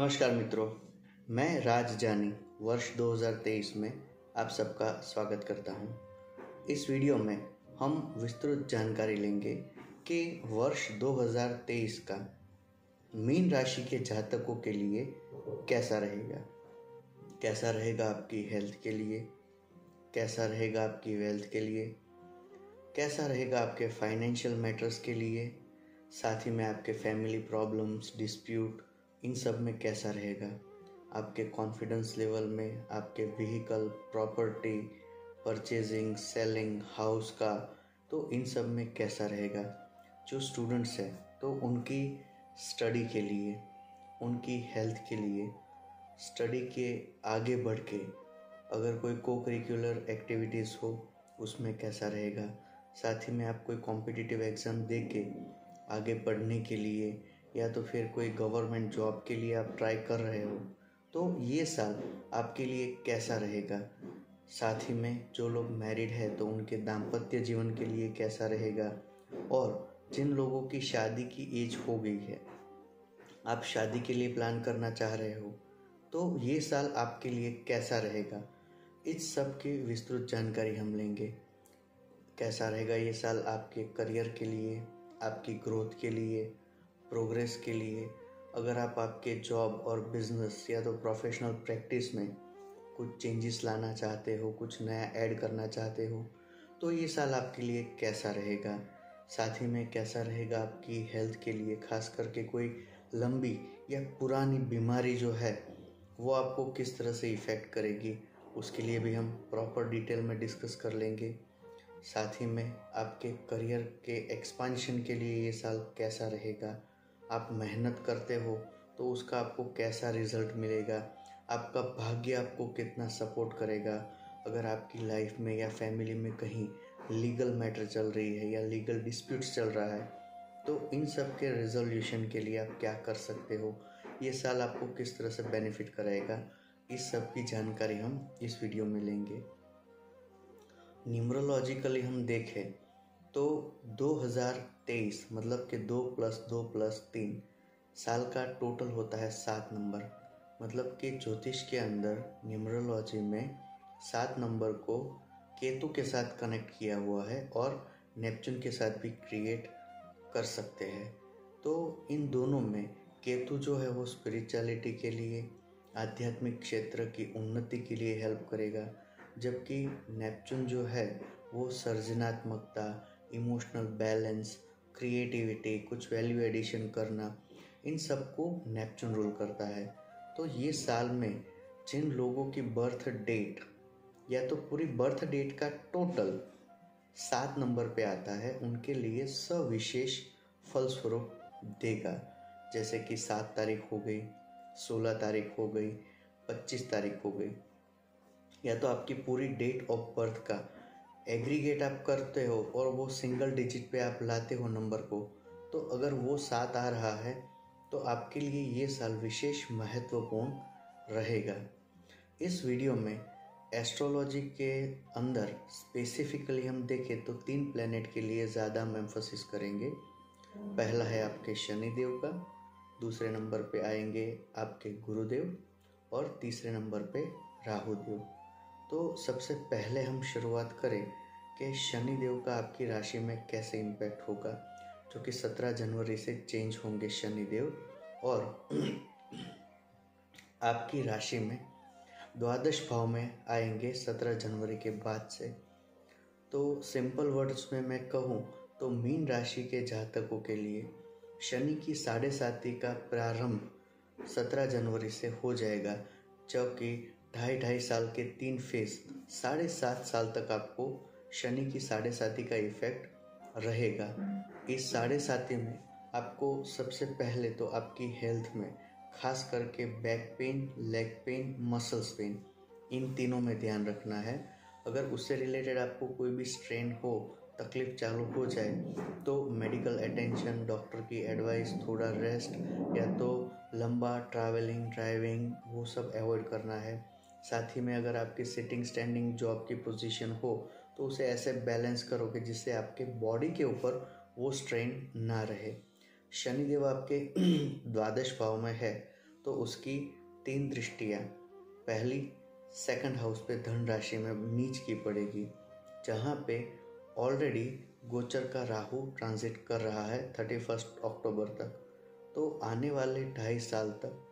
नमस्कार मित्रों, मैं राज जानी वर्ष 2023 में आप सबका स्वागत करता हूं। इस वीडियो में हम विस्तृत जानकारी लेंगे कि वर्ष 2023 का मीन राशि के जातकों के लिए कैसा रहेगा। कैसा रहेगा आपकी हेल्थ के लिए, कैसा रहेगा आपकी वेल्थ के लिए, कैसा रहेगा आपके फाइनेंशियल मैटर्स के लिए, साथ ही में आपके फैमिली प्रॉब्लम्स, डिस्प्यूट, इन सब में कैसा रहेगा। आपके कॉन्फिडेंस लेवल में, आपके vehicle, property, purchasing, selling, house का, तो इन सब में कैसा रहेगा। जो स्टूडेंट्स हैं तो उनकी स्टडी के लिए, उनकी हेल्थ के लिए, स्टडी के आगे बढ़ के अगर कोई को करिकुलर एक्टिविटीज़ हो उसमें कैसा रहेगा। साथ ही में आप कोई कॉम्पिटिटिव एग्ज़ाम दे के आगे पढ़ने के लिए या तो फिर कोई गवर्नमेंट जॉब के लिए आप ट्राई कर रहे हो तो ये साल आपके लिए कैसा रहेगा। साथ ही में जो लोग मैरिड है तो उनके दाम्पत्य जीवन के लिए कैसा रहेगा। और जिन लोगों की शादी की एज हो गई है, आप शादी के लिए प्लान करना चाह रहे हो तो ये साल आपके लिए कैसा रहेगा। इस सब की विस्तृत जानकारी हम लेंगे। कैसा रहेगा ये साल आपके करियर के लिए, आपकी ग्रोथ के लिए, प्रोग्रेस के लिए। अगर आप आपके जॉब और बिजनेस या तो प्रोफेशनल प्रैक्टिस में कुछ चेंजेस लाना चाहते हो, कुछ नया ऐड करना चाहते हो तो ये साल आपके लिए कैसा रहेगा। साथ ही में कैसा रहेगा आपकी हेल्थ के लिए, खास करके कोई लंबी या पुरानी बीमारी जो है वो आपको किस तरह से इफ़ेक्ट करेगी, उसके लिए भी हम प्रॉपर डिटेल में डिस्कस कर लेंगे। साथ ही में आपके करियर के एक्सपांशन के लिए ये साल कैसा रहेगा। आप मेहनत करते हो तो उसका आपको कैसा रिजल्ट मिलेगा, आपका भाग्य आपको कितना सपोर्ट करेगा। अगर आपकी लाइफ में या फैमिली में कहीं लीगल मैटर चल रही है या लीगल डिस्प्यूट्स चल रहा है तो इन सब के रिजोल्यूशन के लिए आप क्या कर सकते हो, ये साल आपको किस तरह से बेनिफिट कराएगा, इस सब की जानकारी हम इस वीडियो में लेंगे। न्यूमरोलॉजिकली हम देखें तो 2023 मतलब कि 2 + 2 + 3 साल का टोटल होता है 7 नंबर। मतलब कि ज्योतिष के अंदर न्यूमरोलॉजी में 7 नंबर को केतु के साथ कनेक्ट किया हुआ है और नेपच्यून के साथ भी क्रिएट कर सकते हैं। तो इन दोनों में केतु जो है वो स्पिरिचुअलिटी के लिए, आध्यात्मिक क्षेत्र की उन्नति के लिए हेल्प करेगा, जबकि नेपच्यून जो है वो सृजनात्मकता, इमोशनल बैलेंस, क्रिएटिविटी, कुछ वैल्यू एडिशन करना, इन सब को नेपच्यून रूल करता है। तो ये साल में जिन लोगों की बर्थ डेट या तो पूरी बर्थ डेट का टोटल 7 नंबर पे आता है उनके लिए सविशेष फलस्वरूप देगा। जैसे कि 7 तारीख हो गई, 16 तारीख हो गई, 25 तारीख हो गई, या तो आपकी पूरी डेट ऑफ बर्थ का एग्रीगेट आप करते हो और वो सिंगल डिजिट पे आप लाते हो नंबर को, तो अगर वो 7 आ रहा है तो आपके लिए ये साल विशेष महत्वपूर्ण रहेगा। इस वीडियो में एस्ट्रोलॉजी के अंदर स्पेसिफिकली हम देखें तो 3 प्लैनेट के लिए ज़्यादा हम एम्फोसिस करेंगे। पहला है आपके शनिदेव का, दूसरे नंबर पे आएंगे आपके गुरुदेव और तीसरे नंबर पे राहुदेव। तो सबसे पहले हम शुरुआत करें कि शनिदेव का आपकी राशि में कैसे इम्पैक्ट होगा, जो कि 17 जनवरी से चेंज होंगे शनिदेव और आपकी राशि में द्वादश भाव में आएंगे 17 जनवरी के बाद से। तो सिंपल वर्ड्स में मैं कहूँ तो मीन राशि के जातकों के लिए शनि की 7.5 का प्रारंभ 17 जनवरी से हो जाएगा, जबकि 2.5 साल के 3 फेज 7.5 साल तक आपको शनि की 7.5 का इफेक्ट रहेगा। इस 7.5 में आपको सबसे पहले तो आपकी हेल्थ में खास करके back pain, leg pain, muscles pain, इन तीनों में ध्यान रखना है। अगर उससे रिलेटेड आपको कोई भी स्ट्रेन हो, तकलीफ चालू हो जाए तो मेडिकल अटेंशन, डॉक्टर की एडवाइस, थोड़ा रेस्ट या तो लंबा ट्रैवलिंग, ड्राइविंग, वो सब अवॉइड करना है। साथ ही में अगर आपकी सिटिंग स्टैंडिंग जॉब की पोजीशन हो तो उसे ऐसे बैलेंस करो कि जिससे आपके बॉडी के ऊपर वो स्ट्रेन ना रहे। शनिदेव आपके द्वादश भाव में है तो उसकी 3 दृष्टियाँ पहली सेकंड हाउस पे धन राशि में नीच की पड़ेगी, जहाँ पे ऑलरेडी गोचर का राहु ट्रांजिट कर रहा है 31 अक्टूबर तक। तो आने वाले 2.5 साल तक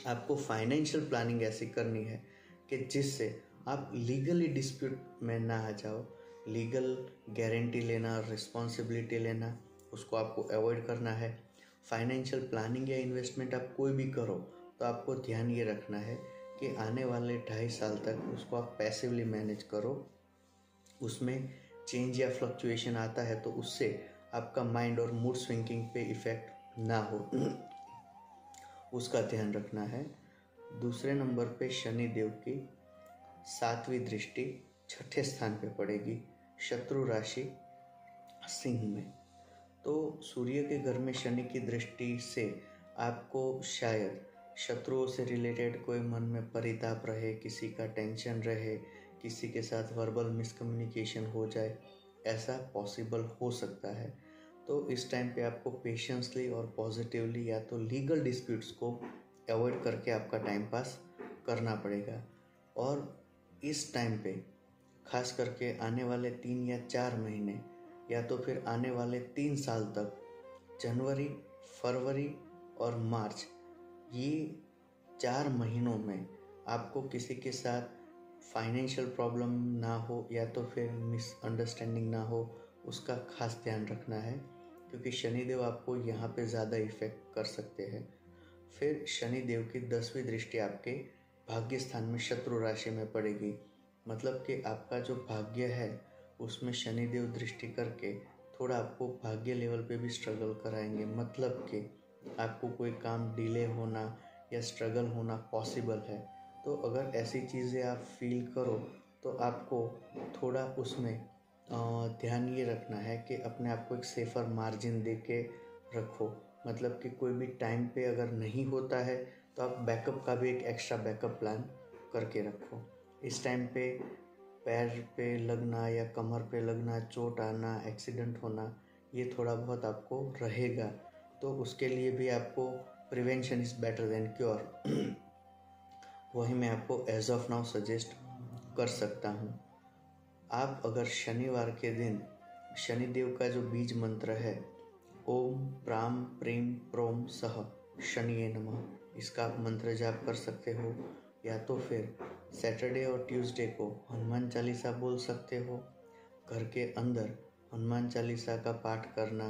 आपको फाइनेंशियल प्लानिंग ऐसी करनी है कि जिससे आप लीगली डिस्प्यूट में ना आ जाओ। लीगल गारंटी लेना, रिस्पॉन्सिबिलिटी लेना, उसको आपको अवॉइड करना है। फाइनेंशियल प्लानिंग या इन्वेस्टमेंट आप कोई भी करो तो आपको ध्यान ये रखना है कि आने वाले 2.5 साल तक उसको आप पैसिवली मैनेज करो। उसमें चेंज या फ्लक्चुएशन आता है तो उससे आपका माइंड और मूड स्विंगिंग पे इफ़ेक्ट ना हो, उसका ध्यान रखना है। दूसरे नंबर पे शनि देव की 7वीं दृष्टि 6ठे स्थान पे पड़ेगी, शत्रु राशि सिंह में। तो सूर्य के घर में शनि की दृष्टि से आपको शायद शत्रुओं से रिलेटेड कोई मन में परिताप रहे, किसी का टेंशन रहे, किसी के साथ वर्बल मिसकम्युनिकेशन हो जाए, ऐसा पॉसिबल हो सकता है। तो इस टाइम पे आपको पेशेंसली और पॉजिटिवली या तो लीगल डिस्प्यूट्स को अवॉइड करके आपका टाइम पास करना पड़ेगा। और इस टाइम पे खास करके आने वाले 3 या 4 महीने या तो फिर आने वाले 3 साल तक, जनवरी, फरवरी और मार्च, ये 4 महीनों में आपको किसी के साथ फाइनेंशियल प्रॉब्लम ना हो या तो फिर मिसअंडरस्टैंडिंग ना हो, उसका खास ध्यान रखना है, क्योंकि शनिदेव आपको यहाँ पे ज़्यादा इफ़ेक्ट कर सकते हैं। फिर शनिदेव की 10वीं दृष्टि आपके भाग्य स्थान में शत्रु राशि में पड़ेगी, मतलब कि आपका जो भाग्य है उसमें शनिदेव दृष्टि करके थोड़ा आपको भाग्य लेवल पे भी स्ट्रगल कराएंगे। मतलब कि आपको कोई काम डिले होना या स्ट्रगल होना पॉसिबल है। तो अगर ऐसी चीज़ें आप फील करो तो आपको थोड़ा उसमें ध्यान ये रखना है कि अपने आप को एक सेफ़र मार्जिन दे के रखो। मतलब कि कोई भी टाइम पे अगर नहीं होता है तो आप बैकअप का भी एक एक्स्ट्रा बैकअप प्लान करके रखो। इस टाइम पे पैर पे लगना या कमर पे लगना, चोट आना, एक्सीडेंट होना, ये थोड़ा बहुत आपको रहेगा। तो उसके लिए भी आपको prevention is better than cure वही मैं आपको एज ऑफ नाउ सजेस्ट कर सकता हूँ। आप अगर शनिवार के दिन शनिदेव का जो बीज मंत्र है ओम प्राम प्रेम प्रोम सह शनिये नमः, इसका आप मंत्र जाप कर सकते हो। या तो फिर सैटरडे और ट्यूसडे को हनुमान चालीसा बोल सकते हो। घर के अंदर हनुमान चालीसा का पाठ करना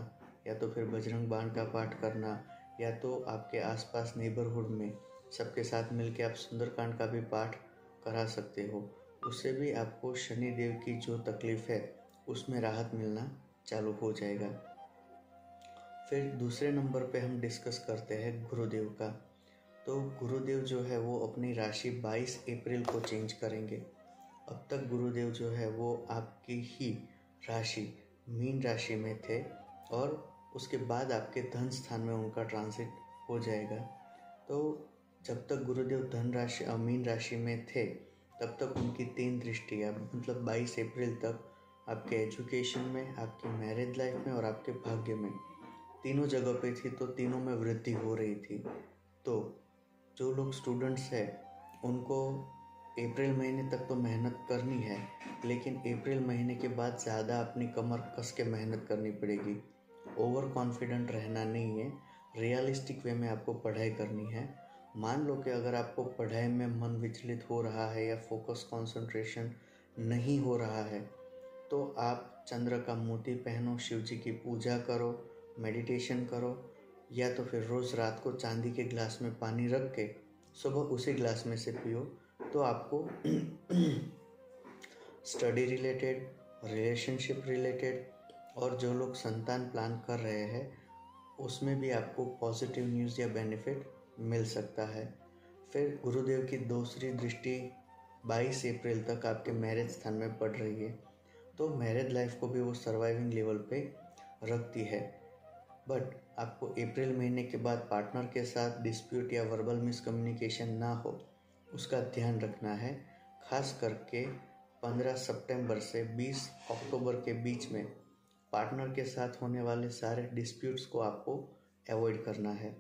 या तो फिर बजरंग बाण का पाठ करना, या तो आपके आसपास नेबरहुड में सबके साथ मिलके आप सुंदरकांड का भी पाठ करा सकते हो। उससे भी आपको शनि देव की जो तकलीफ़ है उसमें राहत मिलना चालू हो जाएगा। फिर दूसरे नंबर पे हम डिस्कस करते हैं गुरुदेव का। तो गुरुदेव जो है वो अपनी राशि 22 अप्रैल को चेंज करेंगे। अब तक गुरुदेव जो है वो आपकी ही राशि मीन राशि में थे और उसके बाद आपके धन स्थान में उनका ट्रांजिट हो जाएगा। तो जब तक गुरुदेव धन राशि मीन राशि में थे तब तक उनकी 3 दृष्टियाँ, मतलब 22 अप्रैल तक आपके एजुकेशन में, आपकी मैरिज लाइफ में और आपके भाग्य में, तीनों जगह पे थी। तो तीनों में वृद्धि हो रही थी। तो जो लोग स्टूडेंट्स हैं उनको अप्रैल महीने तक तो मेहनत करनी है, लेकिन अप्रैल महीने के बाद ज़्यादा अपनी कमर कस के मेहनत करनी पड़ेगी। ओवर कॉन्फिडेंट रहना नहीं है, रियलिस्टिक वे में आपको पढ़ाई करनी है। मान लो कि अगर आपको पढ़ाई में मन विचलित हो रहा है या फोकस कंसंट्रेशन नहीं हो रहा है तो आप चंद्र का मोती पहनो, शिव जी की पूजा करो, मेडिटेशन करो, या तो फिर रोज़ रात को चांदी के गिलास में पानी रख के सुबह उसी गिलास में से पियो। तो आपको स्टडी रिलेटेड, रिलेशनशिप रिलेटेड और जो लोग संतान प्लान कर रहे हैं उसमें भी आपको पॉजिटिव न्यूज़ या बेनिफिट मिल सकता है। फिर गुरुदेव की दूसरी दृष्टि 22 अप्रैल तक आपके मैरिज स्थान में पड़ रही है। तो मैरिज लाइफ को भी वो सर्वाइविंग लेवल पे रखती है। बट आपको अप्रैल महीने के बाद पार्टनर के साथ डिस्प्यूट या वर्बल मिसकम्युनिकेशन ना हो, उसका ध्यान रखना है। खास करके 15 सितंबर से 20 अक्टूबर के बीच में पार्टनर के साथ होने वाले सारे डिस्प्यूट्स को आपको अवॉइड करना है।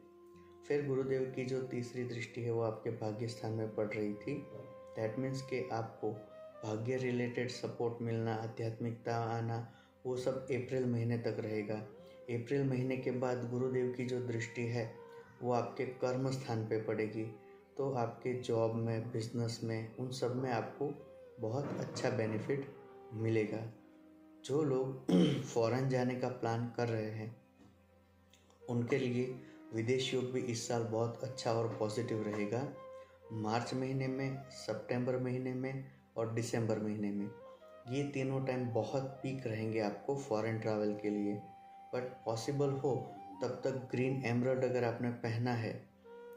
फिर गुरुदेव की जो तीसरी दृष्टि है वो आपके भाग्य स्थान में पड़ रही थी। दैट मीन्स कि आपको भाग्य रिलेटेड सपोर्ट मिलना, आध्यात्मिकता आना, वो सब अप्रैल महीने तक रहेगा। अप्रैल महीने के बाद गुरुदेव की जो दृष्टि है वो आपके कर्म स्थान पे पड़ेगी, तो आपके जॉब में, बिजनेस में, उन सब में आपको बहुत अच्छा बेनिफिट मिलेगा। जो लोग फॉरेन जाने का प्लान कर रहे हैं उनके लिए विदेश योग भी इस साल बहुत अच्छा और पॉजिटिव रहेगा। मार्च महीने में, सितंबर महीने में और दिसंबर महीने में ये तीनों टाइम बहुत पीक रहेंगे आपको फॉरेन ट्रैवल के लिए। बट पॉसिबल हो तब तक ग्रीन एमराल्ड अगर आपने पहना है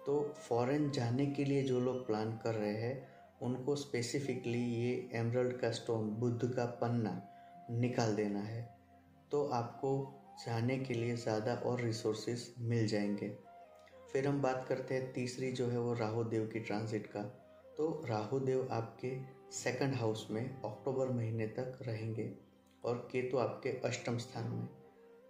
तो फॉरेन जाने के लिए जो लोग प्लान कर रहे हैं उनको स्पेसिफिकली ये एमराल्ड का स्टोन, बुद्ध का पन्ना निकाल देना है, तो आपको जाने के लिए ज़्यादा और रिसोर्सेज मिल जाएंगे। फिर हम बात करते हैं तीसरी जो है वो राहु देव की ट्रांजिट का। तो राहु देव आपके सेकंड हाउस में अक्टूबर महीने तक रहेंगे और केतु आपके अष्टम स्थान में।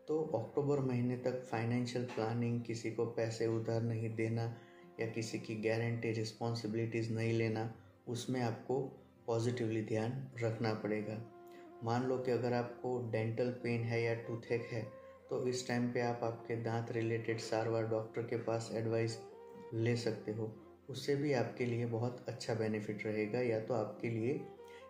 तो अक्टूबर महीने तक फाइनेंशियल प्लानिंग, किसी को पैसे उधार नहीं देना या किसी की गारंटी रिस्पॉन्सिबिलिटीज़ नहीं लेना, उसमें आपको पॉजिटिवली ध्यान रखना पड़ेगा। मान लो कि अगर आपको डेंटल पेन है या टूथेक है तो इस टाइम पे आप आपके दांत रिलेटेड सारवार डॉक्टर के पास एडवाइस ले सकते हो, उससे भी आपके लिए बहुत अच्छा बेनिफिट रहेगा। या तो आपके लिए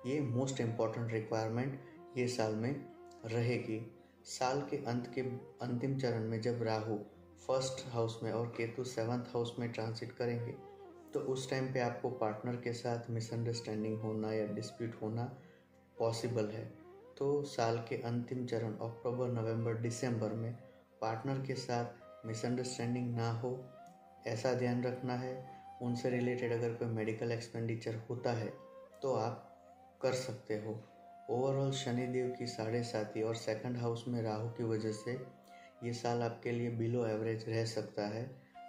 ये मोस्ट इम्पॉर्टेंट रिक्वायरमेंट ये साल में रहेगी। साल के अंत के अंतिम चरण में जब राहु फर्स्ट हाउस में और केतु सेवंथ हाउस में ट्रांसिट करेंगे तो उस टाइम पे आपको पार्टनर के साथ मिसअंडरस्टैंडिंग होना या डिस्प्यूट होना पॉसिबल है। तो साल के अंतिम चरण अक्टूबर, नवंबर, दिसंबर में पार्टनर के साथ मिसअंडरस्टैंडिंग ना हो ऐसा ध्यान रखना है। उनसे रिलेटेड अगर कोई मेडिकल एक्सपेंडिचर होता है तो आप कर सकते हो। ओवरऑल शनिदेव की 7.5 और सेकंड हाउस में राहु की वजह से ये साल आपके लिए बिलो एवरेज रह सकता है,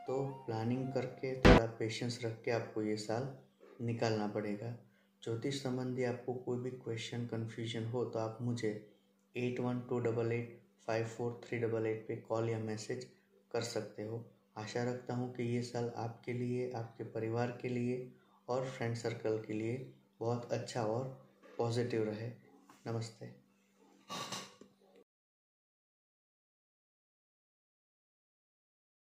तो प्लानिंग करके थोड़ा पेशेंस रख के आपको ये साल निकालना पड़ेगा। ज्योतिष संबंधी आपको कोई भी क्वेश्चन, कन्फ्यूजन हो तो आप मुझे 8128854388 पे कॉल या मैसेज कर सकते हो। आशा रखता हूँ कि ये साल आपके लिए, आपके परिवार के लिए और फ्रेंड सर्कल के लिए बहुत अच्छा और पॉजिटिव रहे। नमस्ते।